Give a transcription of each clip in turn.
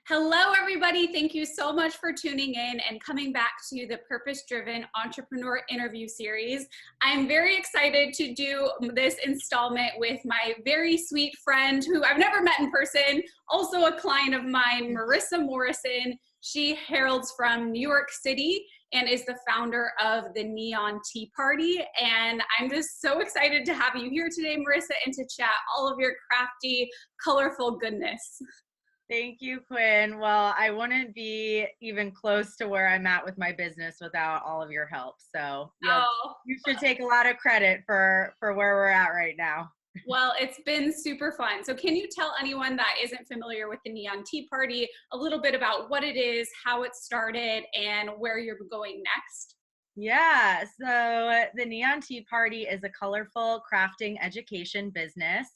Hello, everybody. Thank you so much for tuning in and coming back to the Purpose Driven Entrepreneur Interview Series. I'm very excited to do this installment with my very sweet friend who I've never met in person, also a client of mine, Marisa Morrison. She heralds from New York City and is the founder of the Neon Tea Party. And I'm just so excited to have you here today, Marisa, and to chat all of your crafty, colorful goodness. Thank you, Quinn. Well, I wouldn't be even close to where I'm at with my business without all of your help. So you should take a lot of credit for where we're at right now. Well, it's been super fun. So can you tell anyone that isn't familiar with the Neon Tea Party a little bit about what it is, how it started, and where you're going next? Yeah, so the Neon Tea Party is a colorful crafting education business.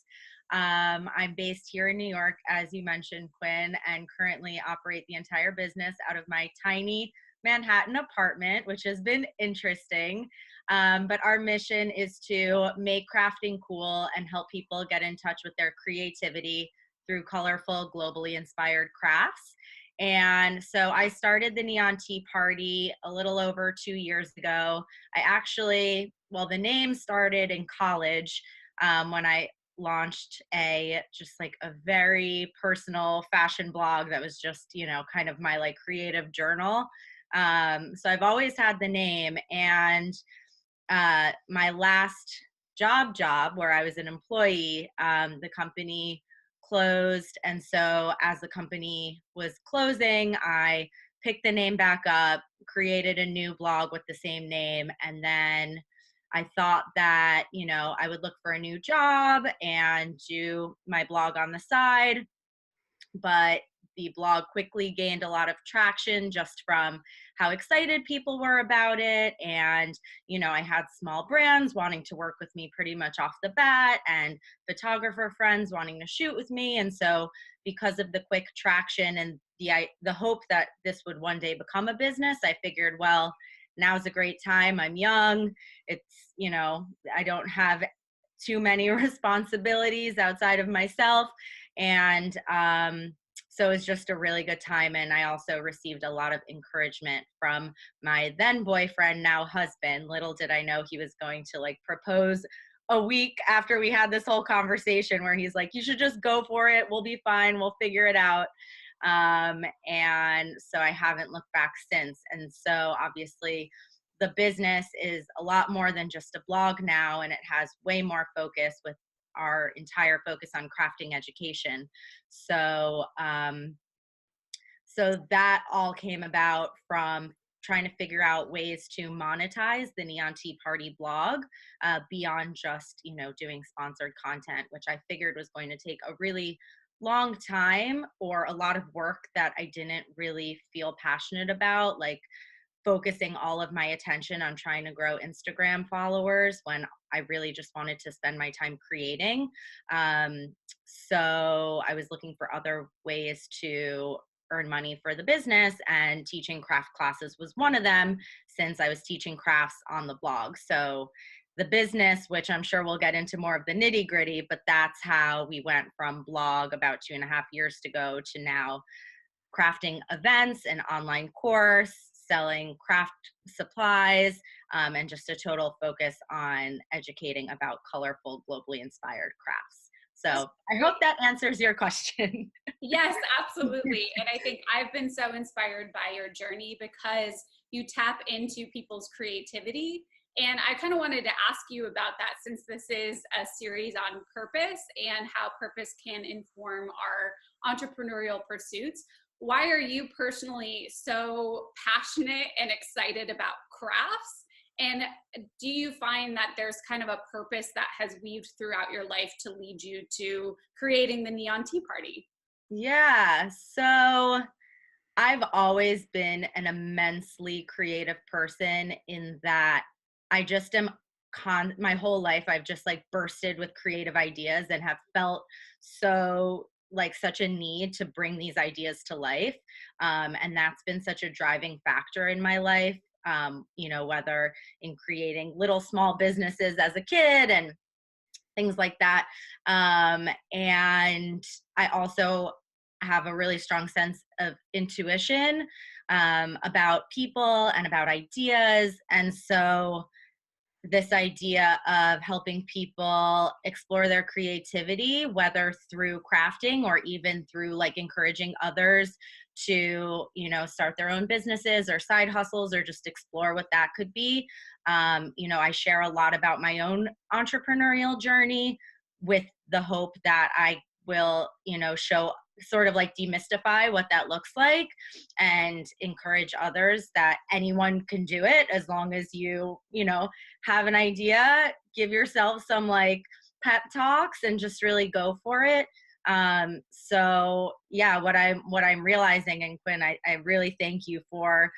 I'm based here in New York, as you mentioned, Quinn, and currently operate the entire business out of my tiny Manhattan apartment, which has been interesting. But our mission is to make crafting cool and help people get in touch with their creativity through colorful, globally inspired crafts. And so I started the Neon Tea Party a little over 2 years ago. The name started in college when I launched just like a very personal fashion blog that was just, kind of my like creative journal. So I've always had the name, and my last job where I was an employee, the company closed. And so as the company was closing, I picked the name back up, created a new blog with the same name, and then I thought that, I would look for a new job and do my blog on the side. But the blog quickly gained a lot of traction just from how excited people were about it. And, I had small brands wanting to work with me pretty much off the bat, and photographer friends wanting to shoot with me. And so because of the quick traction and the hope that this would one day become a business, I figured, well, now's a great time. I'm young. It's, I don't have too many responsibilities outside of myself. And so it's just a really good time. And I also received a lot of encouragement from my then boyfriend, now husband. Little did I know he was going to like propose a week after we had this whole conversation, where he's like, you should just go for it. We'll be fine. We'll figure it out. And so I haven't looked back since. And so obviously the business is a lot more than just a blog now, and it has way more focus, with our entire focus on crafting education. So, so that all came about from trying to figure out ways to monetize the Neon Tea Party blog beyond just, doing sponsored content, which I figured was going to take a really long time or a lot of work that I didn't really feel passionate about, like focusing all of my attention on trying to grow Instagram followers when I really just wanted to spend my time creating. So I was looking for other ways to earn money for the business, and teaching craft classes was one of them, since I was teaching crafts on the blog. So the business, which I'm sure we'll get into more of the nitty gritty, but that's how we went from blog about 2.5 years ago to now crafting events, an online course, selling craft supplies, and just a total focus on educating about colorful, globally inspired crafts. So I hope that answers your question. Yes, absolutely. And I think I've been so inspired by your journey because you tap into people's creativity. And I kind of wanted to ask you about that, since this is a series on purpose and how purpose can inform our entrepreneurial pursuits. Why are you personally so passionate and excited about crafts? And do you find that there's kind of a purpose that has weaved throughout your life to lead you to creating the Neon Tea Party? Yeah, so I've always been an immensely creative person, in that I just am my whole life I've just like bursted with creative ideas and have felt so like such a need to bring these ideas to life. And that's been such a driving factor in my life, whether in creating little small businesses as a kid and things like that. And I also have a really strong sense of intuition about people and about ideas. And so this idea of helping people explore their creativity, whether through crafting or even through like encouraging others to, you know, start their own businesses or side hustles or just explore what that could be. You know, I share a lot about my own entrepreneurial journey with the hope that I will, you know, show sort of like demystify what that looks like and encourage others that anyone can do it as long as you know, have an idea, give yourself some like pep talks and just really go for it. So yeah, what I'm realizing, and Quinn, I really thank you for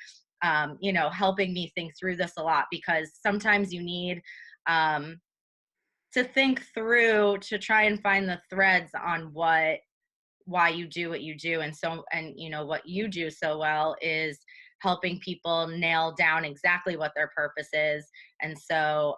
you know, helping me think through this a lot, because sometimes you need to think through to try and find the threads on why you do what you do. And so, and you know, what you do so well is helping people nail down exactly what their purpose is. And so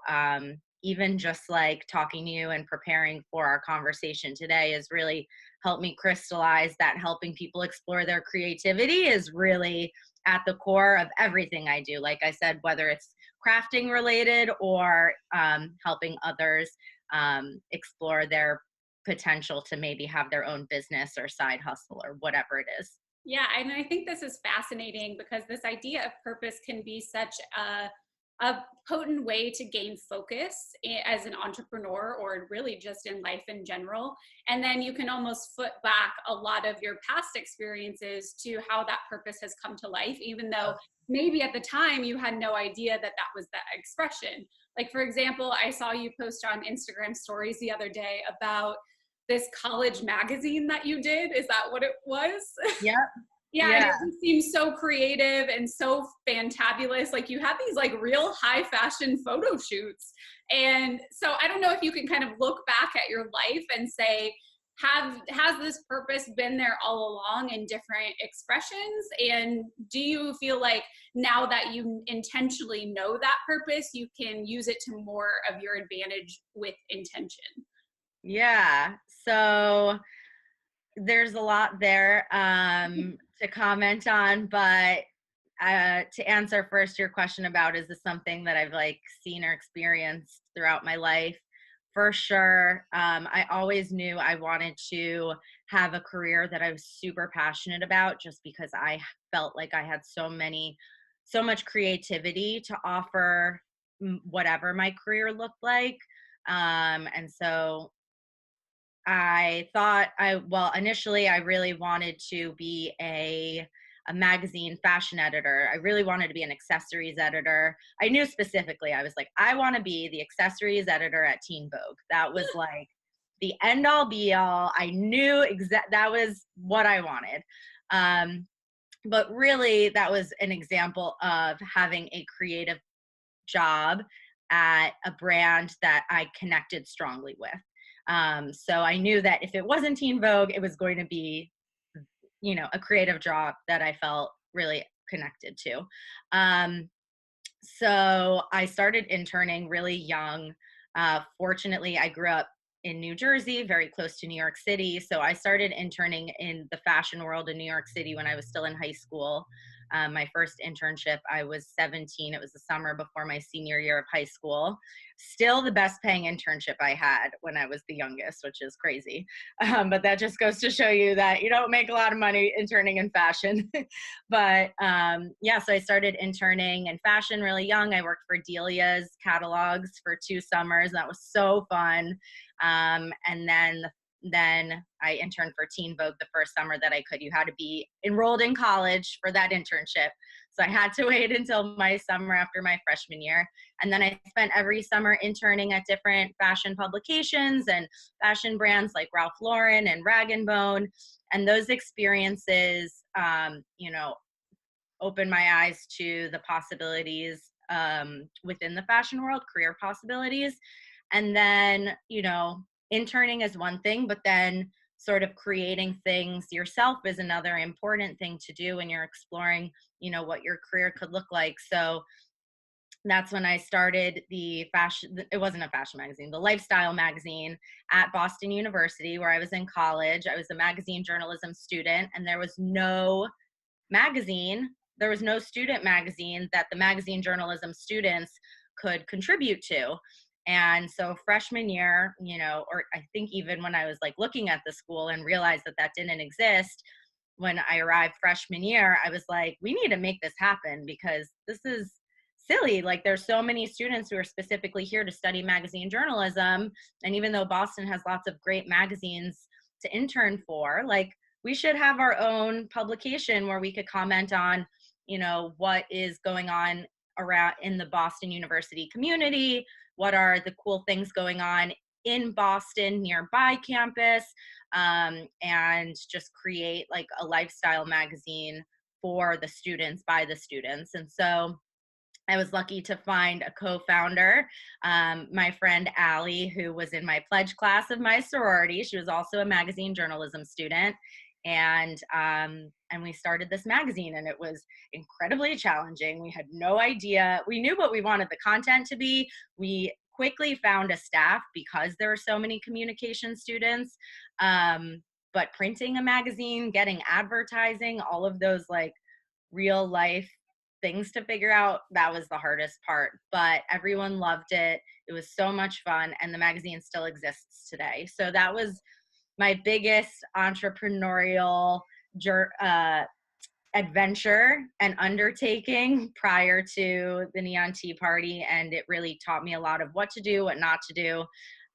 even just like talking to you and preparing for our conversation today has really helped me crystallize that helping people explore their creativity is really at the core of everything I do. Like I said, whether it's crafting related or helping others explore their potential to maybe have their own business or side hustle or whatever it is. Yeah, and I think this is fascinating because this idea of purpose can be such a potent way to gain focus as an entrepreneur or really just in life in general. And then you can almost foot back a lot of your past experiences to how that purpose has come to life, even though maybe at the time you had no idea that that was the expression. Like, for example, I saw you post on Instagram stories the other day about this college magazine that you did. Is that what it was? Yep. Yeah, and Yeah. it just seems so creative and so fantabulous. Like, you have these like real high fashion photo shoots. And so I don't know if you can kind of look back at your life and say, has this purpose been there all along in different expressions? And do you feel like now that you intentionally know that purpose, you can use it to more of your advantage with intention? Yeah. So there's a lot there to comment on, but to answer first your question about, is this something that I've like seen or experienced throughout my life? For sure. I always knew I wanted to have a career that I was super passionate about, just because I felt like I had so much creativity to offer whatever my career looked like. And so well, initially I really wanted to be a magazine fashion editor. I really wanted to be an accessories editor. I knew specifically, I was like, I want to be the accessories editor at Teen Vogue. That was like the end all be all. I knew that was what I wanted. But really, that was an example of having a creative job at a brand that I connected strongly with. So I knew that if it wasn't Teen Vogue, it was going to be, you know, a creative job that I felt really connected to. So I started interning really young. Fortunately, I grew up in New Jersey, very close to New York City. So I started interning in the fashion world in New York City when I was still in high school. My first internship, I was 17. It was the summer before my senior year of high school. Still the best paying internship I had when I was the youngest, which is crazy. But that just goes to show you that you don't make a lot of money interning in fashion. But yeah, so I started interning in fashion really young. I worked for Delia's catalogs for 2 summers. That was so fun. And then I interned for Teen Vogue the first summer that I could. You had to be enrolled in college for that internship. So I had to wait until my summer after my freshman year. And then I spent every summer interning at different fashion publications and fashion brands like Ralph Lauren and Rag & Bone. And those experiences, you know, opened my eyes to the possibilities within the fashion world, career possibilities. And then, you know, interning is one thing, but then sort of creating things yourself is another important thing to do when you're exploring, you know, what your career could look like. So That's when I started the fashion, it wasn't a fashion magazine, the lifestyle magazine at Boston University, where I was in college. I was a magazine journalism student, and there was no magazine, there was no student magazine that the magazine journalism students could contribute to. And so freshman year, or I think even when I was like looking at the school and realized that that didn't exist, when I arrived freshman year, I was like, we need to make this happen because this is silly. Like, there's so many students who are specifically here to study magazine journalism. And even though Boston has lots of great magazines to intern for, like, we should have our own publication where we could comment on, what is going on around in the Boston University community, what are the cool things going on in Boston nearby campus, and just create like a lifestyle magazine for the students by the students. And so I was lucky to find a co-founder, my friend Allie, who was in my pledge class of my sorority. She was also a magazine journalism student, and we started this magazine, and it was incredibly challenging. We had no idea. We knew what we wanted the content to be. We quickly found a staff because there were so many communication students. But printing a magazine, getting advertising, all of those like real life things to figure out, that was the hardest part, but everyone loved it. It was so much fun, and the magazine still exists today. So that was my biggest entrepreneurial adventure and undertaking prior to the Neon Tea Party, and it really taught me a lot of what to do, what not to do.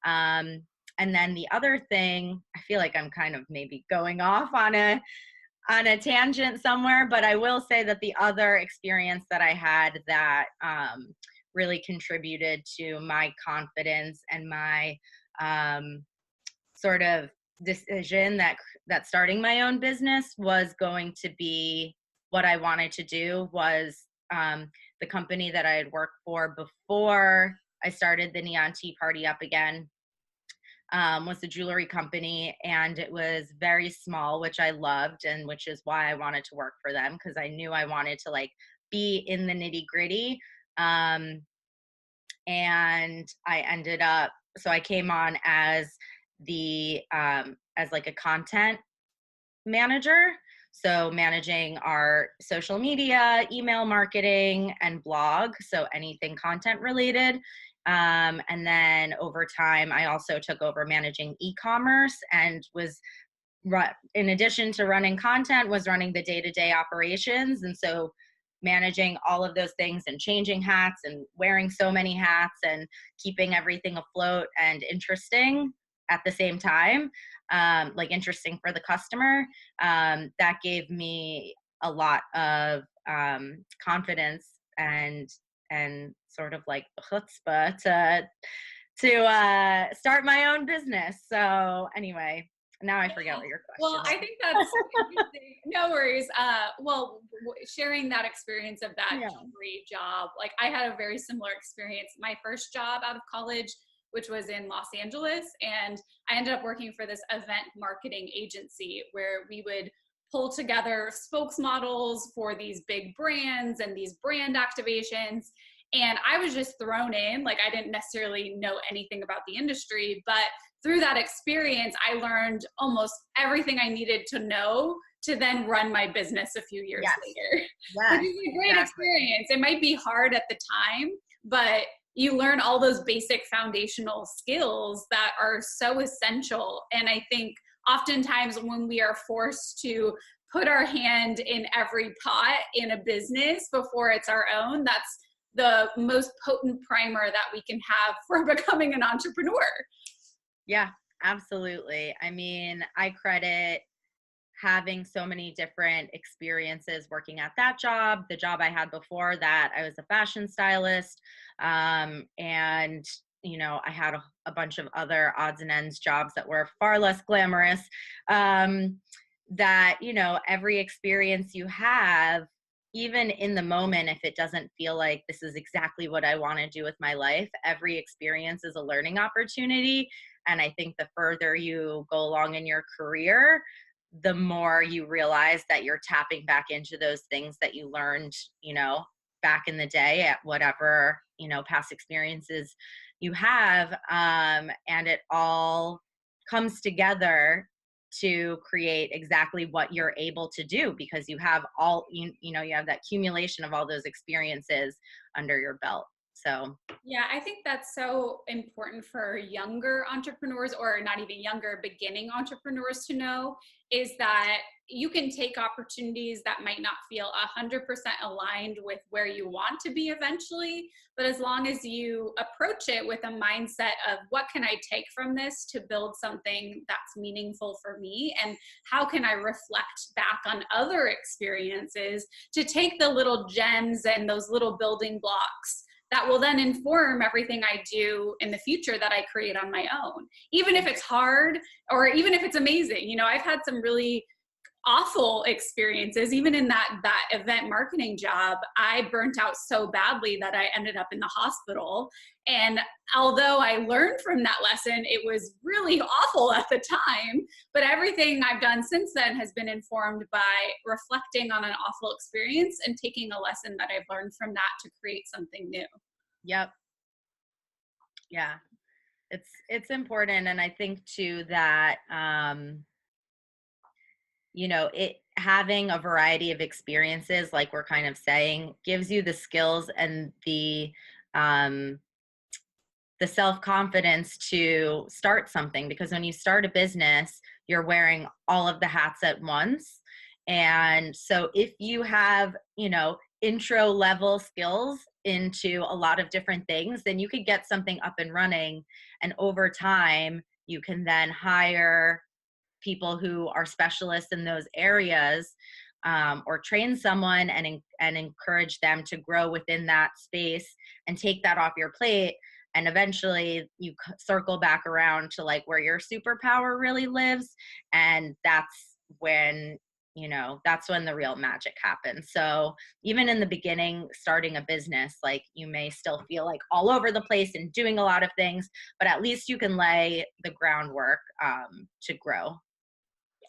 And then the other thing, I feel like I'm kind of maybe going off on a tangent somewhere, but I will say that the other experience that I had that really contributed to my confidence and my sort of decision that starting my own business was going to be what I wanted to do was the company that I had worked for before I started the Neon Tea Party up again. Was a jewelry company, and it was very small, which I loved, and which is why I wanted to work for them, because I knew I wanted to like be in the nitty gritty. And I ended up, so I came on as as like a content manager. So managing our social media, email marketing, and blog. So anything content related. And then over time, I also took over managing e-commerce and was, in addition to running content, was running the day-to-day operations. And so managing all of those things and changing hats and wearing so many hats and keeping everything afloat and interesting at the same time, like interesting for the customer, that gave me a lot of confidence and sort of like chutzpah to start my own business. So anyway, now I forget what your question Well, was. I think that's interesting. No worries. Well, sharing that experience of that jewelry job, like I had a very similar experience. My first job out of college, which was in Los Angeles, and I ended up working for this event marketing agency where we would pull together spokesmodels for these big brands and these brand activations. And I was just thrown in, like I didn't necessarily know anything about the industry, but through that experience, I learned almost everything I needed to know to then run my business a few years later. Yes, Which is a great experience. It might be hard at the time, but you learn all those basic foundational skills that are so essential. And I think oftentimes when we are forced to put our hand in every pot in a business before it's our own, that's the most potent primer that we can have for becoming an entrepreneur. Yeah, absolutely. I mean, I credit having so many different experiences working at that job, the job I had before that, I was a fashion stylist, and I had a bunch of other odds and ends jobs that were far less glamorous. That every experience you have, even in the moment, if it doesn't feel like this is exactly what I want to do with my life, every experience is a learning opportunity. And I think the further you go along in your career, the more you realize that you're tapping back into those things that you learned, back in the day at whatever, past experiences you have. And it all comes together to create exactly what you're able to do, because you have you have that accumulation of all those experiences under your belt. So yeah, I think that's so important for younger entrepreneurs, or not even younger, beginning entrepreneurs to know, is that you can take opportunities that might not feel 100% aligned with where you want to be eventually, but as long as you approach it with a mindset of what can I take from this to build something that's meaningful for me, and how can I reflect back on other experiences to take the little gems and those little building blocks that will then inform everything I do in the future that I create on my own, even if it's hard or even if it's amazing. I've had some really awful experiences. Even in that event marketing job, I burnt out so badly that I ended up in the hospital. And although I learned from that lesson, it was really awful at the time. But everything I've done since then has been informed by reflecting on an awful experience and taking a lesson that I've learned from that to create something new. Yep. Yeah. It's important. And I think too that, it having a variety of experiences, like we're kind of saying, gives you the skills and the self-confidence to start something. Because when you start a business, you're wearing all of the hats at once. And so if you have, intro level skills into a lot of different things, then you could get something up and running. And over time, you can then hire people who are specialists in those areas, or train someone and encourage them to grow within that space and take that off your plate. And eventually you circle back around to like where your superpower really lives. And that's when the real magic happens. So even in the beginning, starting a business, like you may still feel like all over the place and doing a lot of things, but at least you can lay the groundwork to grow.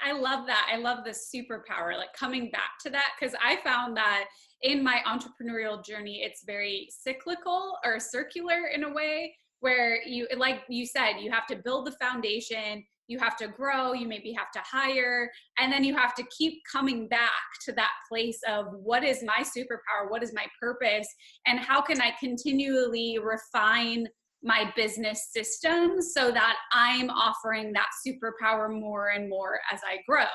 I love that. I love the superpower, like coming back to that, because I found that in my entrepreneurial journey, it's very cyclical or circular in a way where you, like you said, you have to build the foundation, you have to grow, you maybe have to hire, and then you have to keep coming back to that place of what is my superpower, what is my purpose, and how can I continually refine my business systems so that I'm offering that superpower more and more as I grow.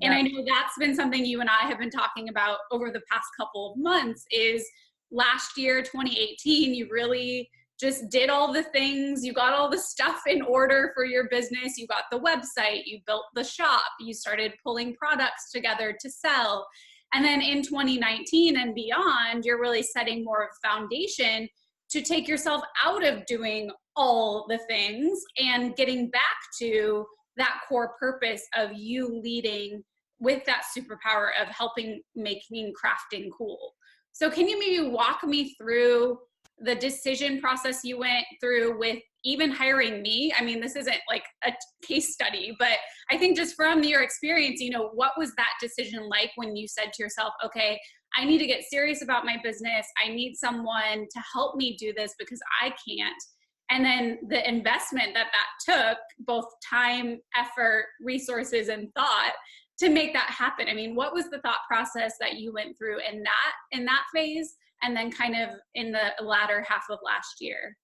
And I know that's been something you and I have been talking about over the past couple of months. Is last year, 2018, you really just did all the things. You got all the stuff in order for your business. You got the website, you built the shop, you started pulling products together to sell. And then in 2019 and beyond, you're really setting more of a foundation to take yourself out of doing all the things and getting back to that core purpose of you leading with that superpower of helping making crafting cool. So can you maybe walk me through the decision process you went through with even hiring me? I mean, this isn't like a case study, but I think just from your experience, what was that decision like when you said to yourself, okay, I need to get serious about my business. I need someone to help me do this because I can't. And then the investment that took, both time, effort, resources, and thought to make that happen. I mean, what was the thought process that you went through in that phase, and then kind of in the latter half of last year?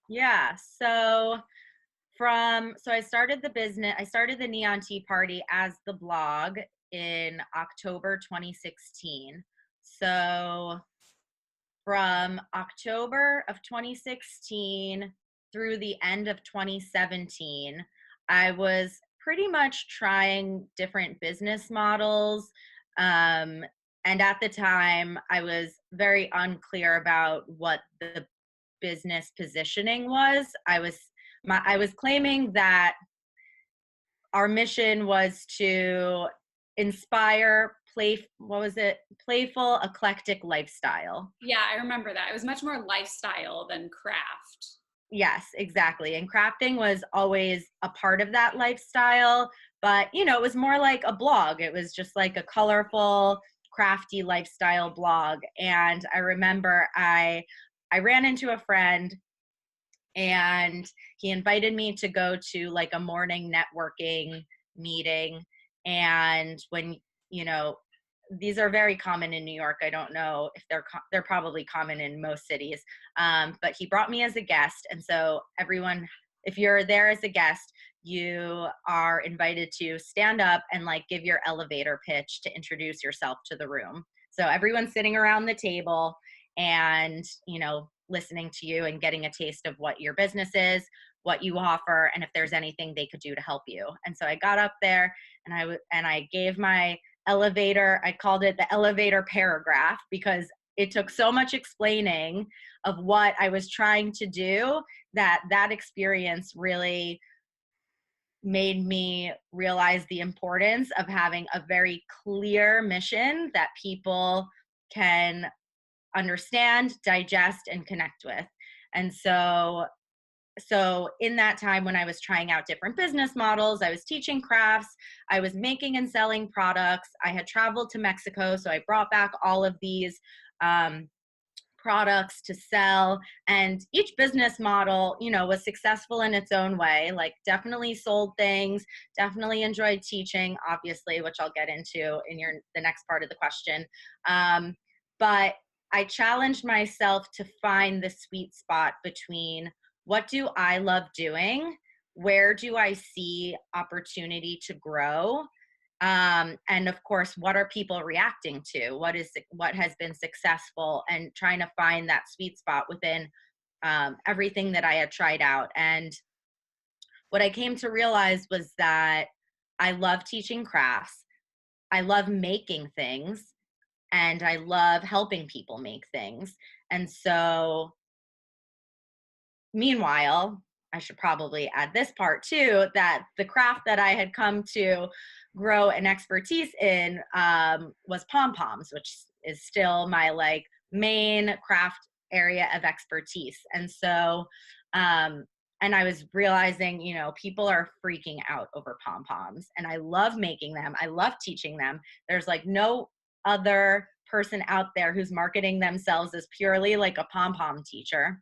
Yeah. So I started the business, I started the Neon Tea Party as the blog in October 2016. So from October of 2016 through the end of 2017, I was pretty much trying different business models. And at the time, I was very unclear about what the business positioning was. I was claiming that our mission was to inspire playful, eclectic lifestyle. Yeah, I remember that. It was much more lifestyle than craft. Yes, exactly. And crafting was always a part of that lifestyle, but it was more like a blog. It was just like a colorful, crafty lifestyle blog. And I remember I ran into a friend, and he invited me to go to like a morning networking meeting. And when, you know, these are very common in New York. I don't know if they're probably common in most cities. But he brought me as a guest. And so everyone, if you're there as a guest, you are invited to stand up and like give your elevator pitch to introduce yourself to the room. So everyone's sitting around the table and, you know, listening to you and getting a taste of what your business is, what you offer, and if there's anything they could do to help you. And so I got up there and I gave my elevator, I called it the elevator paragraph, because it took so much explaining of what I was trying to do that experience really made me realize the importance of having a very clear mission that people can understand, digest, and connect with. And so in that time when I was trying out different business models, I was teaching crafts, I was making and selling products, I had traveled to Mexico, so I brought back all of these products to sell. And each business model, you know, was successful in its own way. Like, definitely sold things, definitely enjoyed teaching, obviously, which I'll get into in the next part of the question. But I challenged myself to find the sweet spot between what do I love doing, where do I see opportunity to grow, and of course, what are people reacting to? What has been successful, and trying to find that sweet spot within everything that I had tried out. And what I came to realize was that I love teaching crafts, I love making things, and I love helping people make things. And so, meanwhile, I should probably add this part too, that the craft that I had come to grow an expertise in was pom-poms, which is still my like main craft area of expertise. And so, and I was realizing, you know, people are freaking out over pom-poms, and I love making them. I love teaching them. There's like no other person out there who's marketing themselves as purely like a pom-pom teacher.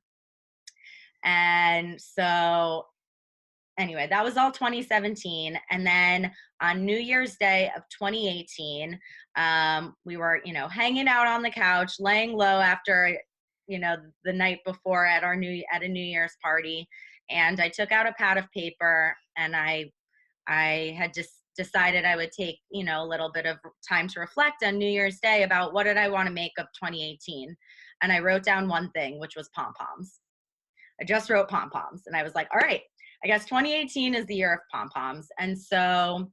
And so anyway, that was all 2017. And then on New Year's Day of 2018, we were, you know, hanging out on the couch, laying low after, you know, the night before at a New Year's party. And I took out a pad of paper, and I had just decided I would take, you know, a little bit of time to reflect on New Year's Day about what did I want to make of 2018. And I wrote down one thing, which was pom-poms. I just wrote pom-poms, and I was like, all right, I guess 2018 is the year of pom-poms. And so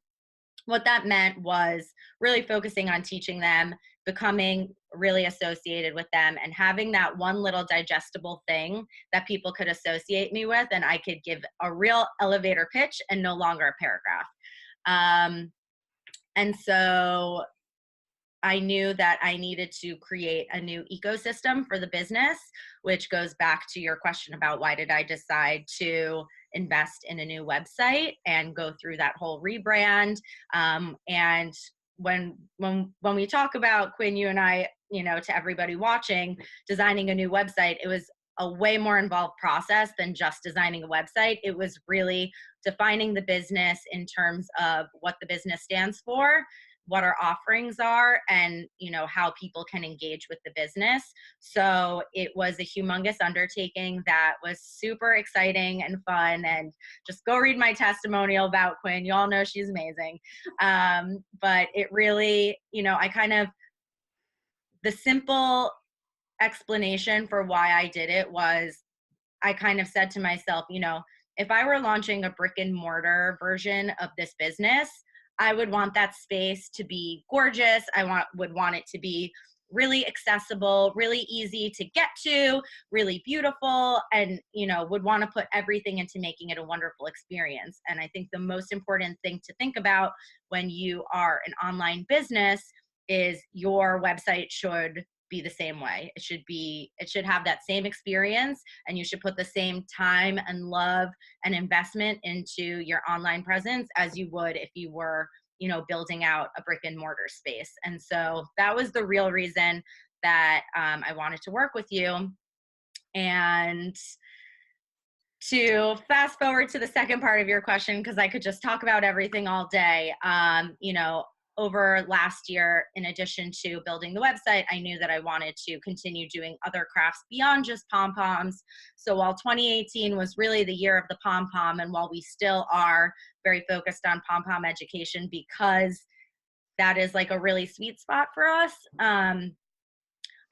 what that meant was really focusing on teaching them, becoming really associated with them, and having that one little digestible thing that people could associate me with, and I could give a real elevator pitch and no longer a paragraph. And so I knew that I needed to create a new ecosystem for the business, which goes back to your question about why did I decide to invest in a new website and go through that whole rebrand. And when we talk about, Quinn, you and I, you know, to everybody watching, designing a new website, it was a way more involved process than just designing a website. It was really defining the business in terms of what the business stands for, what our offerings are, and, you know, how people can engage with the business. So it was a humongous undertaking that was super exciting and fun. And just go read my testimonial about Quinn. You all know she's amazing. But it really, you know, the simple explanation for why I did it was, I kind of said to myself, you know, if I were launching a brick and mortar version of this business, I would want that space to be gorgeous. Would want it to be really accessible, really easy to get to, really beautiful, and, you know, would want to put everything into making it a wonderful experience. And I think the most important thing to think about when you are an online business is your website should be the same way. It should have that same experience, and you should put the same time and love and investment into your online presence as you would if you were, building out a brick and mortar space. And so that was the real reason that I wanted to work with you. And to fast forward to the second part of your question, because I could just talk about everything all day, over last year, in addition to building the website, I knew that I wanted to continue doing other crafts beyond just pom-poms. So while 2018 was really the year of the pom-pom, and while we still are very focused on pom-pom education because that is like a really sweet spot for us,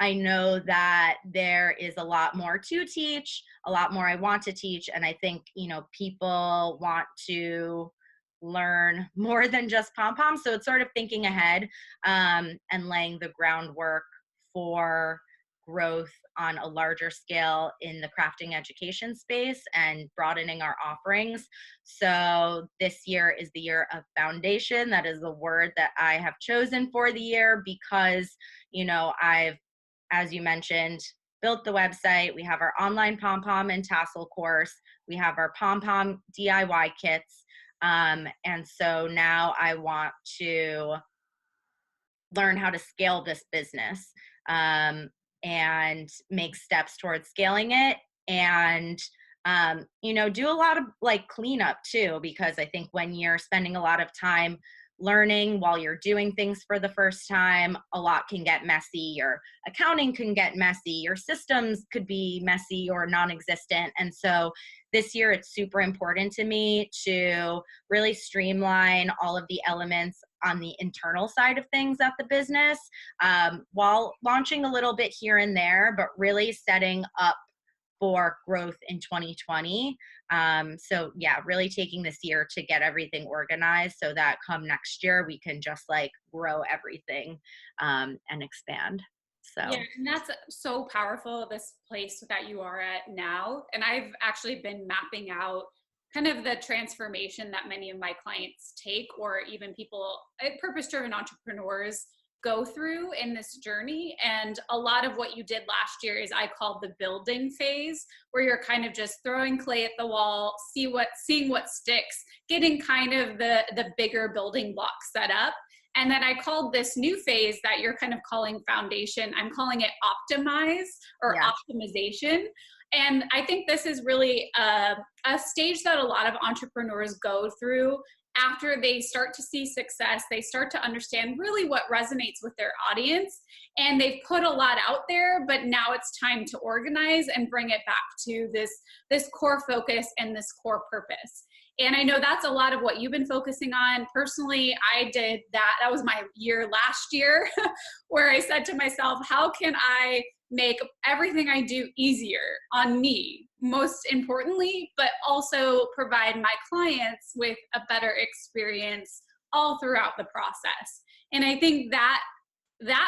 I know that there is a lot more to teach, a lot more I want to teach. And I think, people want to learn more than just pom-pom. So it's sort of thinking ahead and laying the groundwork for growth on a larger scale in the crafting education space and broadening our offerings. So this year is the year of foundation. That is the word that I have chosen for the year because, I've, as you mentioned, built the website. We have our online pom-pom and tassel course. We have our pom-pom DIY kits. And so now I want to learn how to scale this business and make steps towards scaling it. And do a lot of like cleanup too, because I think when you're spending a lot of time learning while you're doing things for the first time, a lot can get messy. Your accounting can get messy. Your systems could be messy or non-existent. And so this year, it's super important to me to really streamline all of the elements on the internal side of things at the business, while launching a little bit here and there, but really setting up for growth in 2020. So yeah, really taking this year to get everything organized so that come next year, we can just like grow everything and expand. So yeah, and that's so powerful, this place that you are at now. And I've actually been mapping out kind of the transformation that many of my clients take, or even people, purpose-driven entrepreneurs go through in this journey. And a lot of what you did last year is I called the building phase, where you're kind of just throwing clay at the wall, seeing what sticks, getting kind of the bigger building blocks set up. And then I called this new phase that you're kind of calling foundation, I'm calling it optimize or optimization. And I think this is really a stage that a lot of entrepreneurs go through after they start to see success. They start to understand really what resonates with their audience, and they've put a lot out there, but now it's time to organize and bring it back to this core focus and this core purpose. And I know that's a lot of what you've been focusing on. Personally, I did that. That was my year last year where I said to myself, how can I make everything I do easier on me, most importantly, but also provide my clients with a better experience all throughout the process. And I think that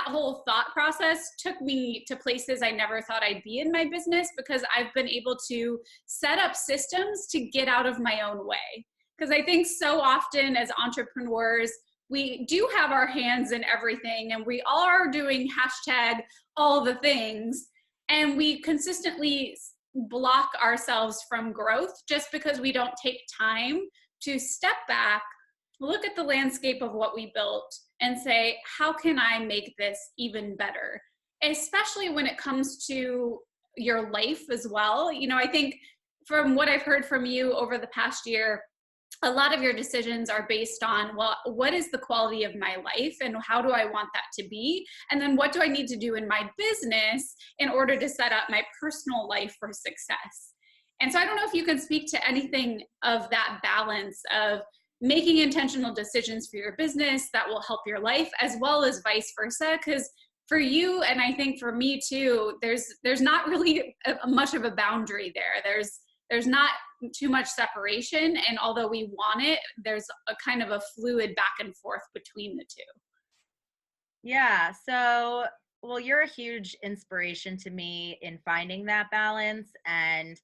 whole thought process took me to places I never thought I'd be in my business, because I've been able to set up systems to get out of my own way. Because I think so often as entrepreneurs, we do have our hands in everything, and we all are doing hashtag all the things, and we consistently block ourselves from growth just because we don't take time to step back, look at the landscape of what we built, and say, how can I make this even better? Especially when it comes to your life as well. I think from what I've heard from you over the past year, a lot of your decisions are based on, well, what is the quality of my life and how do I want that to be? And then what do I need to do in my business in order to set up my personal life for success? And so I don't know if you can speak to anything of that balance of making intentional decisions for your business that will help your life, as well as vice versa. Because for you, and I think for me too, there's not really much of a boundary there. There's not too much separation. And although we want it, there's a kind of a fluid back and forth between the two. Yeah. So, well, you're a huge inspiration to me in finding that balance. And,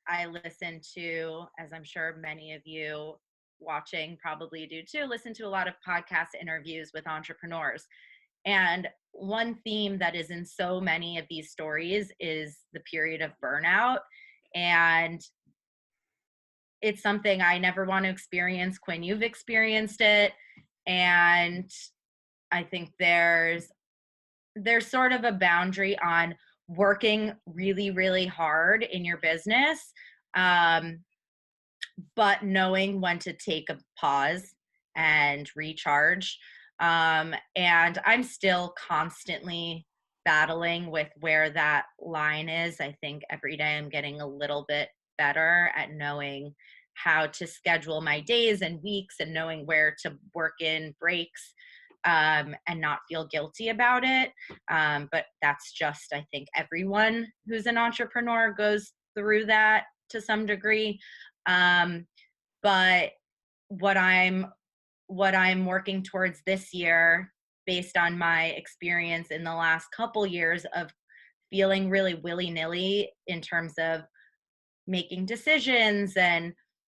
I listen to, as I'm sure many of you watching probably do too, listen to a lot of podcast interviews with entrepreneurs. And one theme that is in so many of these stories is the period of burnout. And it's something I never want to experience. Quinn, you've experienced it. And I think there's sort of a boundary on working really, really hard in your business, but knowing when to take a pause and recharge. And I'm still constantly battling with where that line is. I think every day I'm getting a little bit better at knowing how to schedule my days and weeks and knowing where to work in breaks, and not feel guilty about it. But that's just, I think everyone who's an entrepreneur goes through that to some degree. But what I'm working towards this year, based on my experience in the last couple years of feeling really willy-nilly in terms of making decisions and,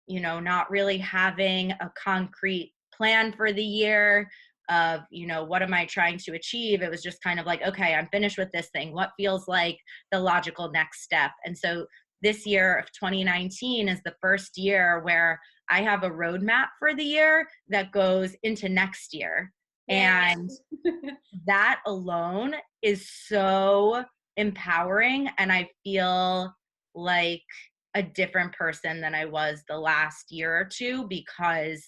not really having a concrete plan for the year of, what am I trying to achieve? It was just kind of like, okay, I'm finished with this thing. What feels like the logical next step? And so this year of 2019 is the first year where I have a roadmap for the year that goes into next year. Yes. And that alone is so empowering. And I feel like a different person than I was the last year or two, because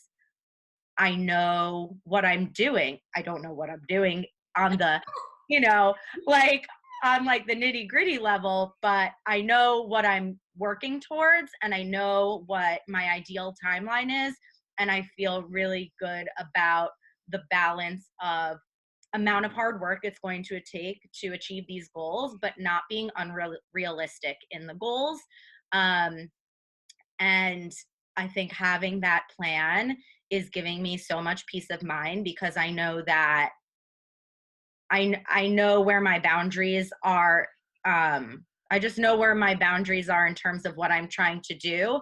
I know what I'm doing. I don't know what I'm doing on the, you know, like on like the nitty gritty level, but I know what I'm working towards and I know what my ideal timeline is. And I feel really good about the balance of amount of hard work it's going to take to achieve these goals, but not being unrealistic in the goals. And I think having that plan is giving me so much peace of mind, because I know that I know where my boundaries are. I just know where my boundaries are in terms of what I'm trying to do.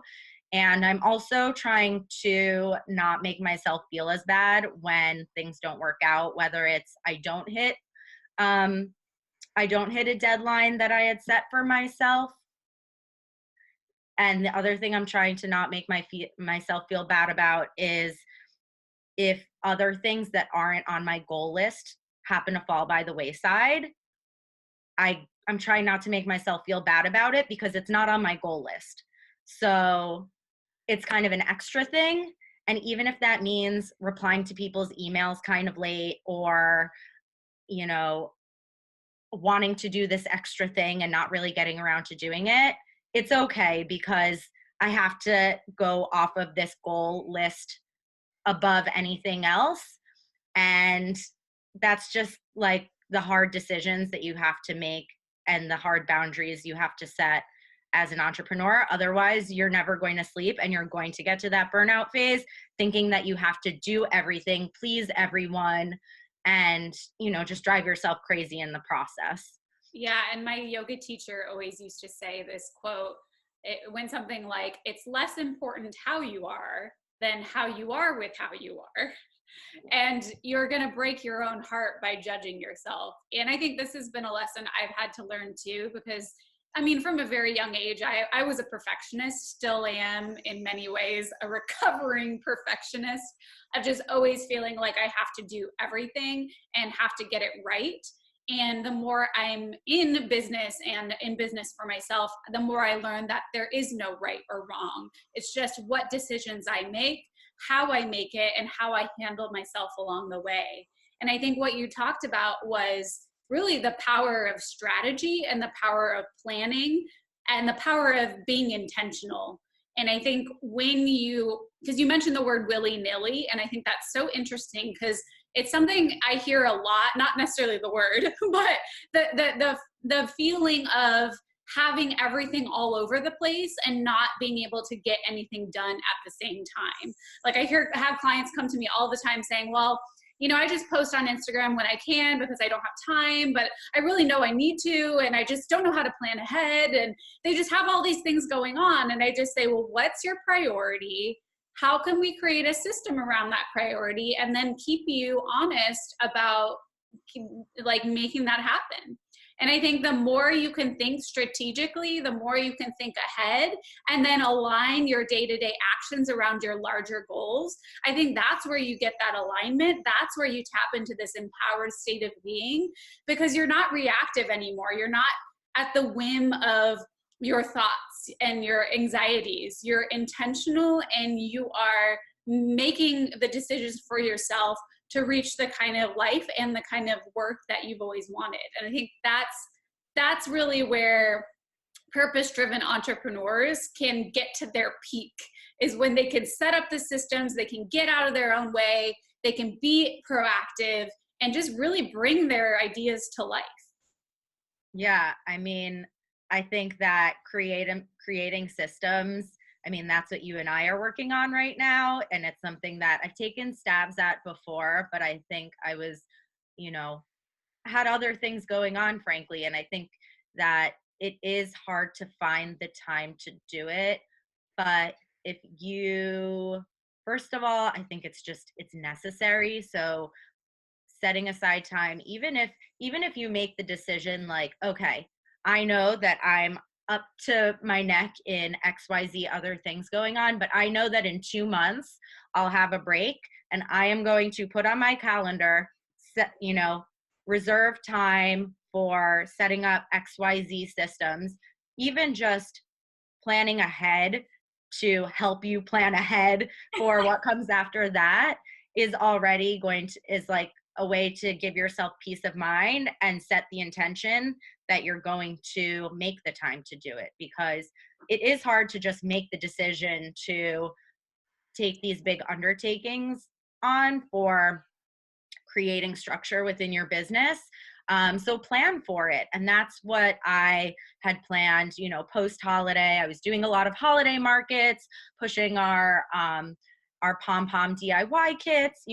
And I'm also trying to not make myself feel as bad when things don't work out, whether it's I don't hit a deadline that I had set for myself. And the other thing I'm trying to not make myself feel bad about is if other things that aren't on my goal list happen to fall by the wayside. I'm trying not to make myself feel bad about it because it's not on my goal list. So it's kind of an extra thing. And even if that means replying to people's emails kind of late, or, wanting to do this extra thing and not really getting around to doing it, it's okay, because I have to go off of this goal list above anything else. And that's just like the hard decisions that you have to make and the hard boundaries you have to set as an entrepreneur. Otherwise, you're never going to sleep and you're going to get to that burnout phase thinking that you have to do everything, please everyone, and, just drive yourself crazy in the process. Yeah, and my yoga teacher always used to say this quote, when something like, it's less important how you are than how you are with how you are. And you're going to break your own heart by judging yourself. And I think this has been a lesson I've had to learn too, because from a very young age, I was a perfectionist, still am in many ways, a recovering perfectionist of just always feeling like I have to do everything and have to get it right. And the more I'm in business and in business for myself, the more I learn that there is no right or wrong. It's just what decisions I make, how I make it, and how I handle myself along the way. And I think what you talked about was really the power of strategy and the power of planning and the power of being intentional. And I think because you mentioned the word willy-nilly, and I think that's so interesting because it's something I hear a lot, not necessarily the word, but the feeling of having everything all over the place and not being able to get anything done at the same time. Like I have clients come to me all the time saying, well, I just post on Instagram when I can because I don't have time, but I really know I need to, and I just don't know how to plan ahead. And they just have all these things going on. And I just say, well, what's your priority? How can we create a system around that priority and then keep you honest about like making that happen? And I think the more you can think strategically, the more you can think ahead and then align your day-to-day actions around your larger goals. I think that's where you get that alignment. That's where you tap into this empowered state of being, because you're not reactive anymore. You're not at the whim of your thoughts and your anxieties. You're intentional and you are making the decisions for yourself to reach the kind of life and the kind of work that you've always wanted. And I think that's really where purpose-driven entrepreneurs can get to their peak, is when they can set up the systems, they can get out of their own way, they can be proactive and just really bring their ideas to life. Yeah, I mean, I think that creating systems, I mean, that's what you and I are working on right now. And it's something that I've taken stabs at before, but I think I was, you know, had other things going on, frankly. And I think that it is hard to find the time to do it. But if you, first of all, I think it's necessary. So setting aside time, even if you make the decision like, okay, I know that I'm up to my neck in XYZ other things going on, but I know that in 2 months I'll have a break and I am going to put on my calendar, reserve time for setting up XYZ systems, even just planning ahead to help you plan ahead for what comes after that is like a way to give yourself peace of mind and set the intention that you're going to make the time to do it, because it is hard to just make the decision to take these big undertakings on for creating structure within your business. So plan for it. And that's what I had planned, post holiday. I was doing a lot of holiday markets, pushing our pom-pom DIY kits,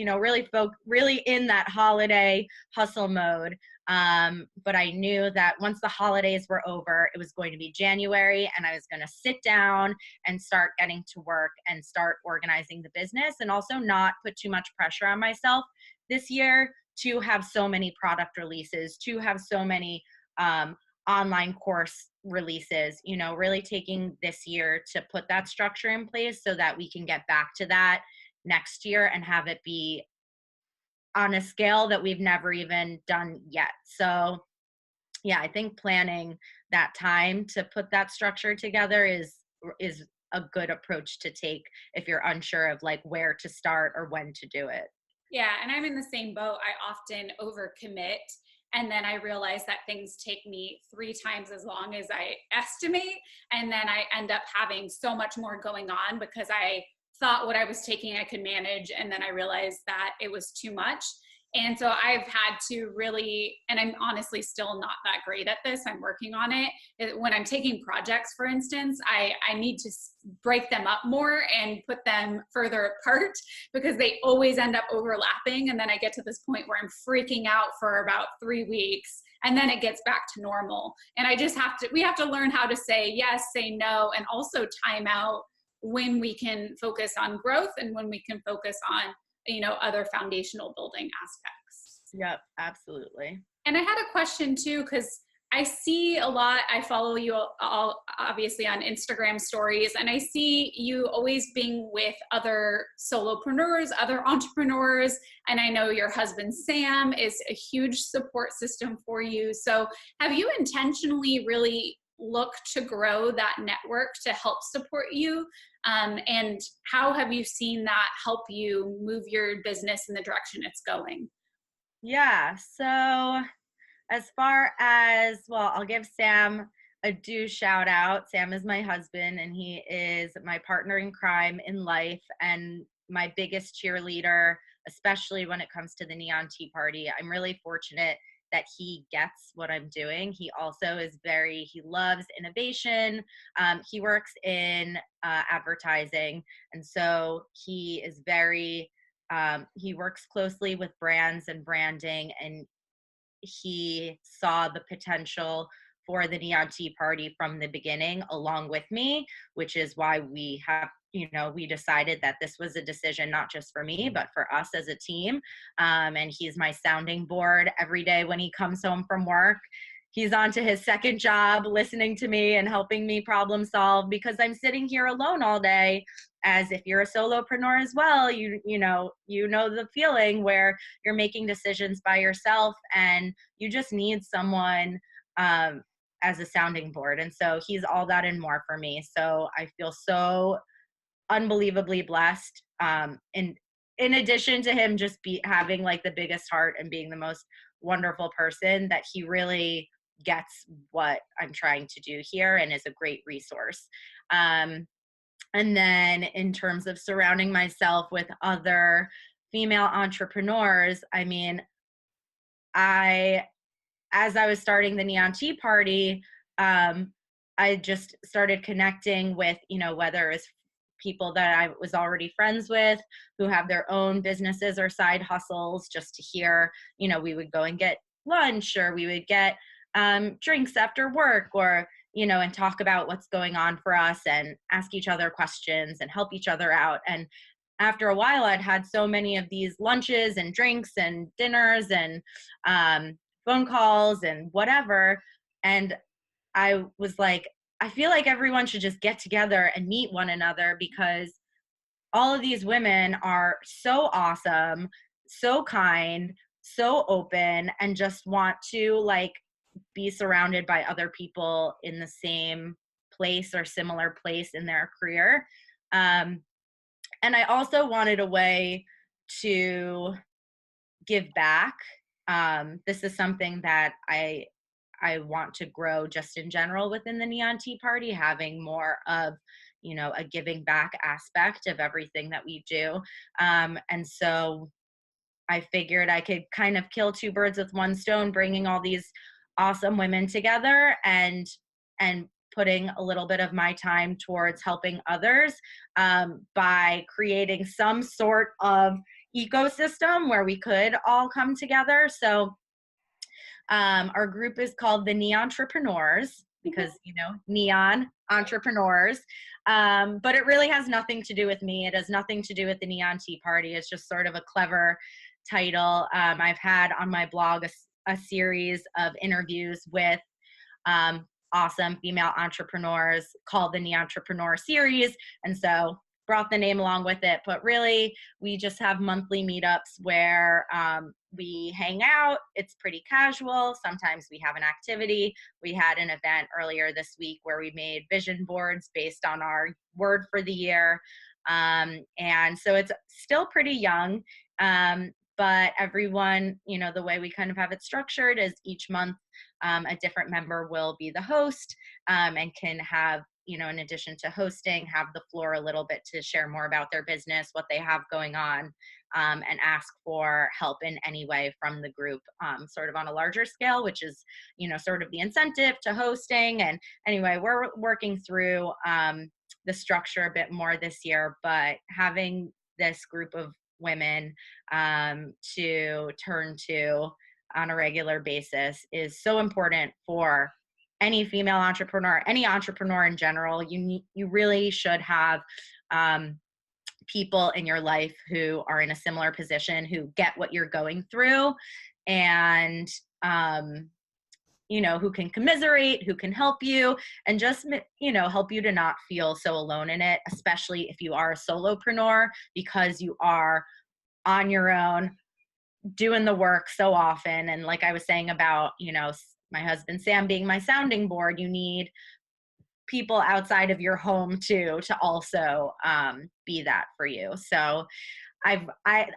really in that holiday hustle mode. But I knew that once the holidays were over, it was going to be January and I was going to sit down and start getting to work and start organizing the business, and also not put too much pressure on myself this year to have so many product releases, to have so many online course releases, really taking this year to put that structure in place so that we can get back to that next year and have it be on a scale that we've never even done yet. So yeah, I think planning that time to put that structure together is a good approach to take if you're unsure of like where to start or when to do it. Yeah, and I'm in the same boat. I often overcommit, and then I realize that things take me 3 times as long as I estimate, and then I end up having so much more going on because I thought what I was taking I could manage, and then I realized that it was too much. And so I've had to really, and I'm honestly still not that great at this, I'm working on it. When I'm taking projects, for instance, I need to break them up more and put them further apart because they always end up overlapping. And then I get to this point where I'm freaking out for about 3 weeks, and then it gets back to normal. And we have to learn how to say yes, say no, and also time out when we can focus on growth and when we can focus on other foundational building aspects. Yep, absolutely. And I had a question too, because I see a lot, I follow you all obviously on Instagram stories, and I see you always being with other solopreneurs, other entrepreneurs, and I know your husband Sam is a huge support system for you. So have you intentionally really looked to grow that network to help support you? And how have you seen that help you move your business in the direction it's going? Yeah, so as far as, well, I'll give Sam a due shout out. Sam is my husband and he is my partner in crime in life and my biggest cheerleader, especially when it comes to the Neon Tea Party. I'm really fortunate that he gets what I'm doing. He also he loves innovation. He works in advertising. And so he is he works closely with brands and branding, and he saw the potential for the Neon Tea Party from the beginning along with me, which is why we decided that this was a decision not just for me, but for us as a team. And he's my sounding board every day when he comes home from work. he's on to his second job, listening to me and helping me problem solve, because I'm sitting here alone all day. As if you're a solopreneur as well, you know the feeling where you're making decisions by yourself and you just need someone as a sounding board. And so he's all that and more for me. So I feel so unbelievably blessed. And in addition to him just having like the biggest heart and being the most wonderful person, that he really gets what I'm trying to do here and is a great resource. And then in terms of surrounding myself with other female entrepreneurs, I mean, as I was starting the Neon Tea Party, I just started connecting with, whether it's people that I was already friends with who have their own businesses or side hustles, just to hear, we would go and get lunch, or we would get drinks after work, or, and talk about what's going on for us and ask each other questions and help each other out. And after a while, I'd had so many of these lunches and drinks and dinners and phone calls and whatever. And I was like, I feel like everyone should just get together and meet one another, because all of these women are so awesome, so kind, so open, and just want to like be surrounded by other people in the same place or similar place in their career. And I also wanted a way to give back. This is something that I want to grow just in general within the Neon Tea Party, having more of, a giving back aspect of everything that we do. And so I figured I could kind of kill two birds with one stone, bringing all these awesome women together and putting a little bit of my time towards helping others by creating some sort of ecosystem where we could all come together. So our group is called the Neon Entrepreneurs, because, neon entrepreneurs. But it really has nothing to do with me. It has nothing to do with the Neon Tea Party. It's just sort of a clever title. I've had on my blog a series of interviews with awesome female entrepreneurs called the Neon Entrepreneur Series. And so brought the name along with it. But really, we just have monthly meetups where we hang out. It's pretty casual. Sometimes we have an activity. We had an event earlier this week where we made vision boards based on our word for the year. And so it's still pretty young. But everyone, the way we kind of have it structured is each month a different member will be the host and can have, in addition to hosting, have the floor a little bit to share more about their business, what they have going on, and ask for help in any way from the group, sort of on a larger scale, which is, sort of the incentive to hosting. And anyway, we're working through the structure a bit more this year, but having this group of women to turn to on a regular basis is so important for any female entrepreneur, any entrepreneur in general. You really should have people in your life who are in a similar position, who get what you're going through, and who can commiserate, who can help you, and just help you to not feel so alone in it, especially if you are a solopreneur, because you are on your own doing the work so often. And like I was saying about, my husband Sam being my sounding board, you need people outside of your home too to also be that for you. So I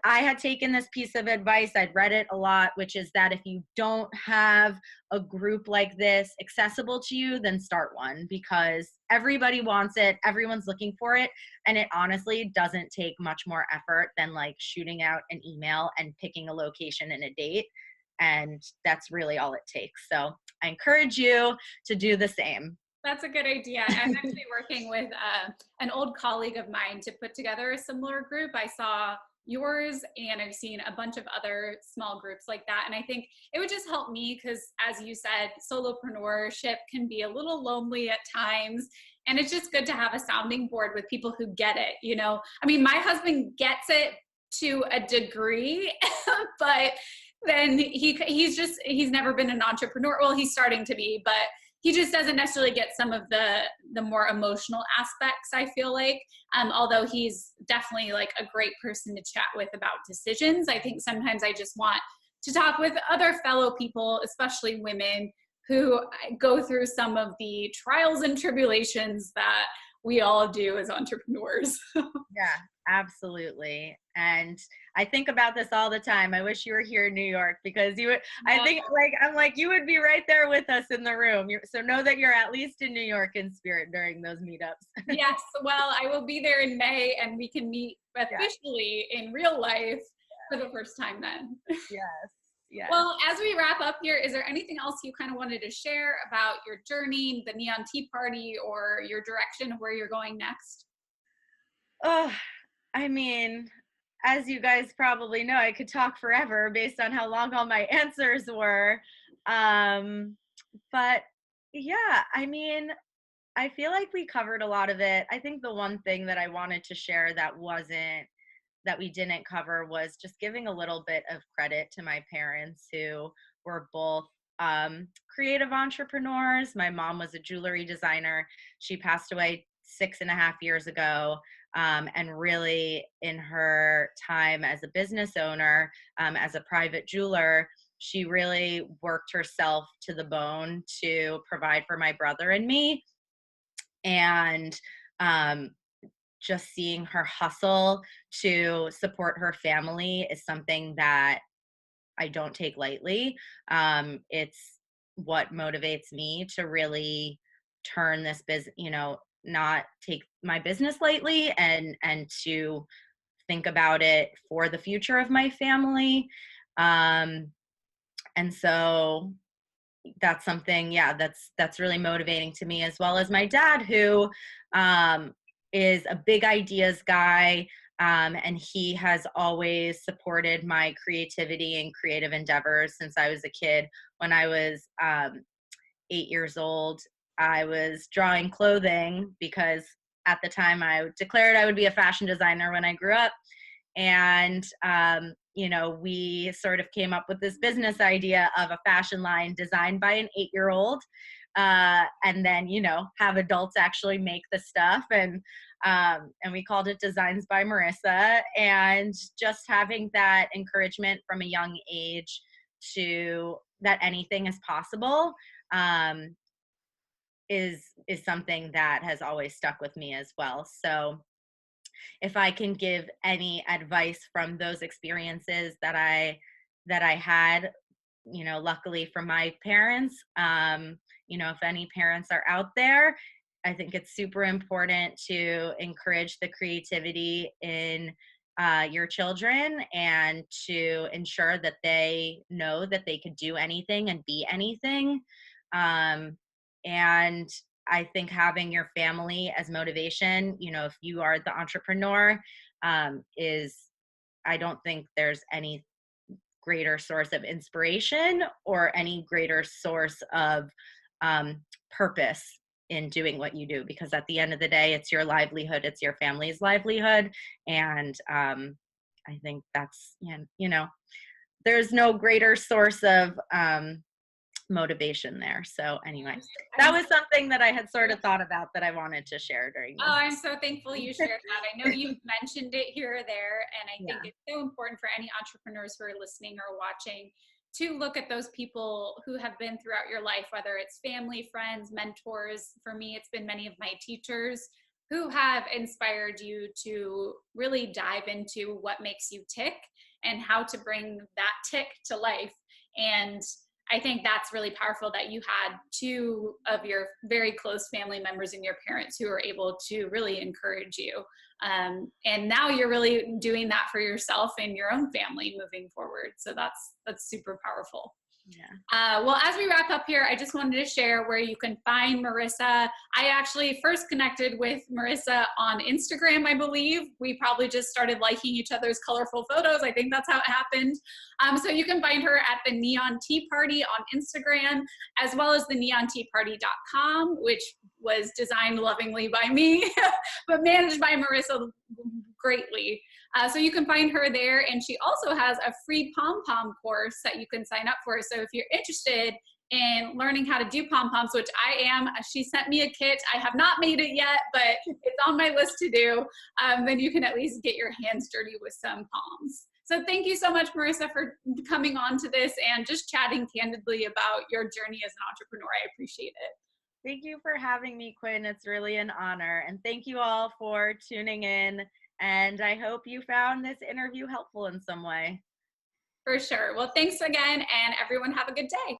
had taken this piece of advice, I'd read it a lot, which is that if you don't have a group like this accessible to you, then start one, because everybody wants it, everyone's looking for it, and it honestly doesn't take much more effort than like shooting out an email and picking a location and a date, and that's really all it takes. So I encourage you to do the same. That's a good idea. I'm actually working with an old colleague of mine to put together a similar group. I saw yours and I've seen a bunch of other small groups like that. And I think it would just help me because, as you said, solopreneurship can be a little lonely at times. And it's just good to have a sounding board with people who get it. I mean, my husband gets it to a degree, but then he's never been an entrepreneur. Well, he's starting to be, but he just doesn't necessarily get some of the more emotional aspects, I feel like. Although he's definitely like a great person to chat with about decisions. I think sometimes I just want to talk with other fellow people, especially women, who go through some of the trials and tribulations that we all do as entrepreneurs. Yeah, absolutely. And I think about this all the time. I wish you were here in New York, because you would, I think I'm like, you would be right there with us in the room. So know that you're at least in New York in spirit during those meetups. Yes, well, I will be there in May, and we can meet officially in real life for the first time then. Yes. Yes. Well, as we wrap up here, is there anything else you kind of wanted to share about your journey, the Neon Tea Party, or your direction of where you're going next? Oh, I mean, as you guys probably know, I could talk forever based on how long all my answers were. But yeah, I mean, I feel like we covered a lot of it. I think the one thing that I wanted to share that we didn't cover was just giving a little bit of credit to my parents, who were both creative entrepreneurs. My mom was a jewelry designer. She passed away 6.5 years ago. And really, in her time as a business owner, as a private jeweler, she really worked herself to the bone to provide for my brother and me. And just seeing her hustle to support her family is something that I don't take lightly. It's what motivates me to really turn this business, not take my business lightly, and to think about it for the future of my family. And so that's something, that's really motivating to me, as well as my dad, who is a big ideas guy. And he has always supported my creativity and creative endeavors since I was a kid. When I was 8 years old, I was drawing clothing because at the time I declared I would be a fashion designer when I grew up. And, we sort of came up with this business idea of a fashion line designed by an 8-year-old. And then, have adults actually make the stuff. And we called it Designs by Marisa. And just having that encouragement from a young age that anything is possible, is something that has always stuck with me as well. So if I can give any advice from those experiences that I had, luckily from my parents, if any parents are out there, I think it's super important to encourage the creativity in your children, and to ensure that they know that they could do anything and be anything. And I think having your family as motivation, if you are the entrepreneur, I don't think there's any greater source of inspiration or any greater source of purpose in doing what you do, because at the end of the day, it's your livelihood, it's your family's livelihood. And I think that's, there's no greater source of motivation there. So anyway, that was something that I had sort of thought about that I wanted to share during this. Oh, I'm so thankful you shared that. I know you've mentioned it here or there, and I think it's so important for any entrepreneurs who are listening or watching to look at those people who have been throughout your life, whether it's family, friends, mentors. For me, it's been many of my teachers who have inspired you to really dive into what makes you tick and how to bring that tick to life. And I think that's really powerful that you had two of your very close family members and your parents who were able to really encourage you. And now you're really doing that for yourself and your own family moving forward. So that's super powerful. Yeah. Well, as we wrap up here, I just wanted to share where you can find Marisa. I actually first connected with Marisa on Instagram, I believe. We probably just started liking each other's colorful photos. I think that's how it happened. So you can find her at the Neon Tea Party on Instagram, as well as the neonteaparty.com, which was designed lovingly by me, but managed by Marisa greatly. So you can find her there. And she also has a free pom-pom course that you can sign up for. So if you're interested in learning how to do pom-poms, which I am, she sent me a kit. I have not made it yet, but it's on my list to do. Then you can at least get your hands dirty with some poms. So thank you so much, Marisa, for coming on to this and just chatting candidly about your journey as an entrepreneur. I appreciate it. Thank you for having me, Quinn. It's really an honor. And thank you all for tuning in. And I hope you found this interview helpful in some way. For sure. Well, thanks again, and everyone have a good day.